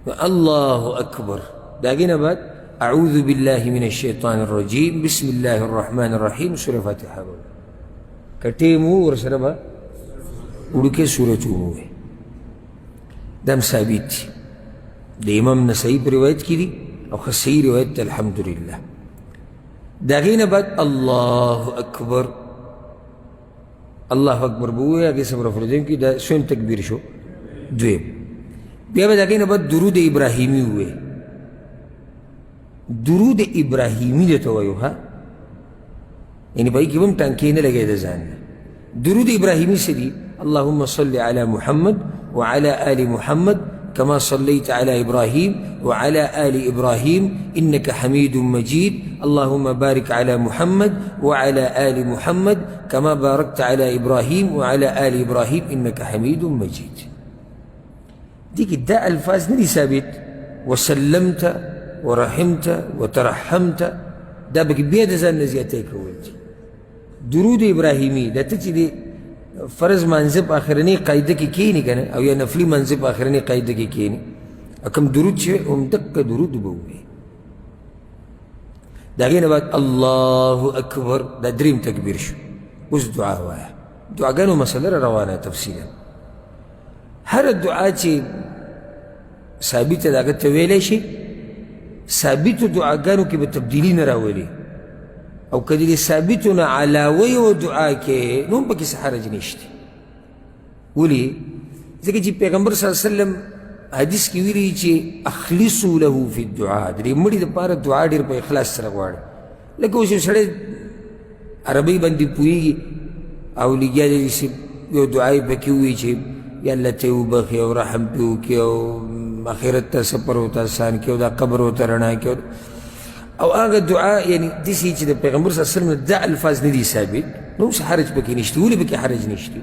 الله أكبر. داغينا بعد أعوذ بالله من الشيطان الرجيم بسم الله الرحمن الرحيم سورة فاتحة كتيمو ورسربا وركي سورة موه دم ثابت ده إمام نسائي برواية كده أو خسي رواية الحمد لله. داغينا بعد الله أكبر. الله أكبر بوه أكي سبرا فرجين كي دا سون تكبير شو دويب. بیا به داغینا بعد درود ابراهیمی ہوئے. درود ابراهیمی دیتا ویو ها یعنی بھائی کی بم ٹانکی نہ لگے دا زان. درود ابراهیمی سے دی اللهم صل على محمد وعلى آل محمد كما صليت على إبراهيم وعلى آل إبراهيم إنك حميد مجيد اللهم بارك على محمد وعلى آل محمد كما باركت على إبراهيم وعلى آل إبراهيم إنك حميد مجيد. ديك دا الفاظ ندي ثابت. وسلمت ورحمت وترحمت دا بك بيد زان نزياتيك ولدي. درود إبراهيمي دا تجي دي فرض منزب آخرني قاعدة كي كيني كان أو يا نفلي منزب آخرني قاعدة كي كيني أكم درود شيء دك درود بوي. داغينا بعد الله أكبر دا دريم تكبير شو وز دعاء واحد دعاء كانوا مسألة روانا تفصيلا. هر الدعاء چه ثابت دا قد تويلي شي ثابت دعاء كانوا كي بتبديلين راولي او كدي ثابتنا على ويو دعاء كي نوم بكي سحرج نشتي ولي زي جي پیغمبر صلى الله عليه وسلم حديث كي ویلي چه اخلصوا له في الدعاء دري مړي د پاره دعاء ډیر په اخلاص سره غواړي لکه اوس سړی عربي باندې پويږي او لګیا دي چې یو دعاء پکې وي چې یا الله ته وبخي او رحم وکړي او آخرت ته سفر ورته آسان کړي او دا قبر ورته رڼا کړي او هغه دعا یعنی داسې چې د پیغمبر صلی الله علیه وسلم دا الفاظ نه دي ثابت نو اوس حرج پکې نشته. ولې پکې حرج نشته؟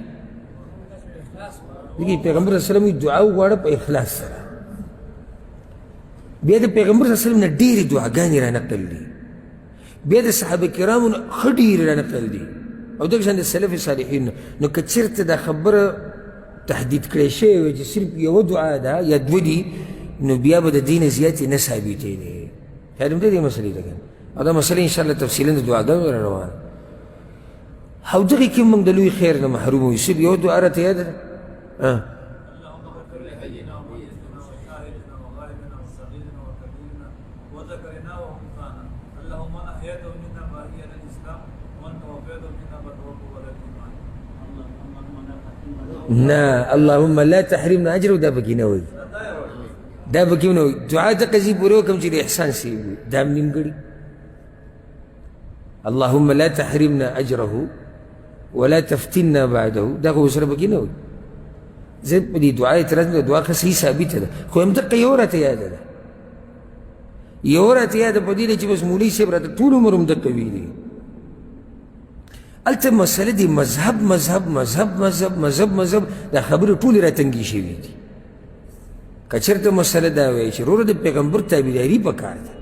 دغه پیغمبر صلی الله علیه وسلم دعا وغواړه په اخلاص سره. بیا د پیغمبر صلی الله علیه وسلم نه ډېرې دعاګانې را نقل دي. بیا د صحابه کرامو نه ښه ډېرې را نقل دي او دغه شان د سلف صالحین. نو که چېرته دا خبره تحدید کړی شوی وي چې صرف یوه دعا ده یا دوه دي نو بیا به د دې نه زیاتې نه ثابتېدې. خیال همدې دې مسلې ده که او دا مسله انشاءالله تفصیلا د دعاګانو را روانه او دغې کې موږ د لوی خیر نه محروم وي. صرف یوه دعا راته یاده ده نه اللهم لا تحرمنا اجره دا بکې نه وایي. دا بکې نه وایي. دعا ته قضیې پورې وکړم چې د احسان سي وي دا هم نیمګړي. اللهم لا تحرمنا اجره ولا تفتنا بعده دا خو سره بکې نه وایي. زه په دې دعا اعتراض نه دعا خو صحیح ثابته ده خو همدقه یو راته یاده ده یو راته یاده په دې چې بس مولوي صاحب راته ټول عمر همدقه ویلي. الته مسله دی مذهب مذهب مذهب مذهب مذهب مذهب دا خبرې ټولې راتنګې شوي دي. که چېرته مسله دا وایي چې وروره د پیغمبر تابعداري پکار ده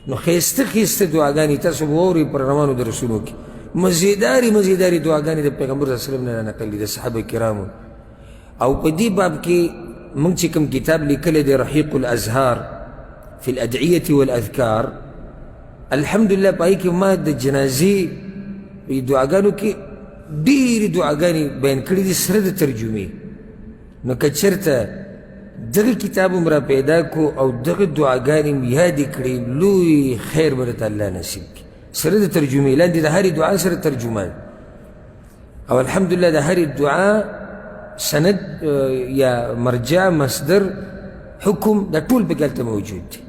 نو ښایسته ښایسته دعاګانې تاسو به واورئ په روانو درسونو کې مزیدارې مزیدارې دعاګانې د پیغمبر صلی الله علیه وسلم نه نقل دي د صحابه کرامو. او په دې باب کې موږ چې کوم کتاب لیکلی دی رحیق الازهار فی الادعیة والاذکار الحمدلله په هغې کې ما د جنازې په دعاګانو کې ډېرې دعاګانې بیان کړي دي سره د ترجمې. نو که چېرته دغه کتاب هم را پیدا کړو او دغه دعاګانې هم یادې کړې لوی خیر به درته الله نصیب کړي سره د ترجمې. لاندې د هرې دعا سره ترجمان او الحمدلله د هرې دعا سند یا مرجع مصدر حکم دا ټول پکې هلته موجود دی.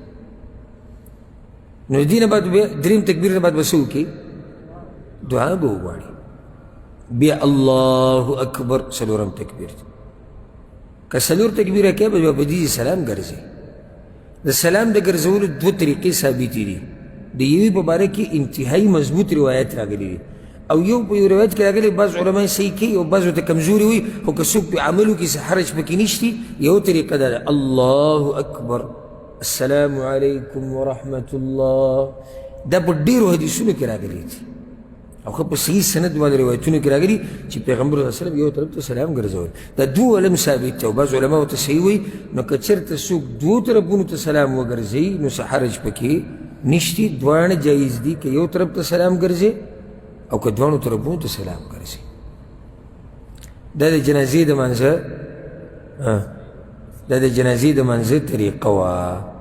نو د دې نه بعد دریم تکبیر نه بعد به څه وکړي دعا به وغواړي. بیا الله اکبر څلورم تکبیر دی. که څلور تکبیره کوې به په دې سلام ګرځي. د سلام د ګرځولو دوه طریقې ثابتې دي. د یوې په باره کې انتهایي مضبوط روایت راغلي دي او یو په یو روایت کې راغلی بعض علما صحیح کوي او بعض ورته کمزوري وي خو که څوک په عملو کې څه حرج پکې نشتي. یو طریقه دا ده الله اکبر السلام علیکم ورحمة الله دا په ډېرو حدیثونو کې راغلی دي او ښه په صحیح سند باندې روایتونو کې راغلي چې پیغمبر صلی الله علیه وسلم یو طرف ته سلام ګرځول دا دوه علم ثابت دی او بعض علماو ته صحیح وایي نو که چېرته څوک دوو طرفونو ته سلام وګرځوي نو څه حرج پکې نشته دواړه جایز دي که یو طرف ته سلام ګرځي او که دواړو طرفونو ته سلام ګرځي دا د جنازې د منځه طریقه وه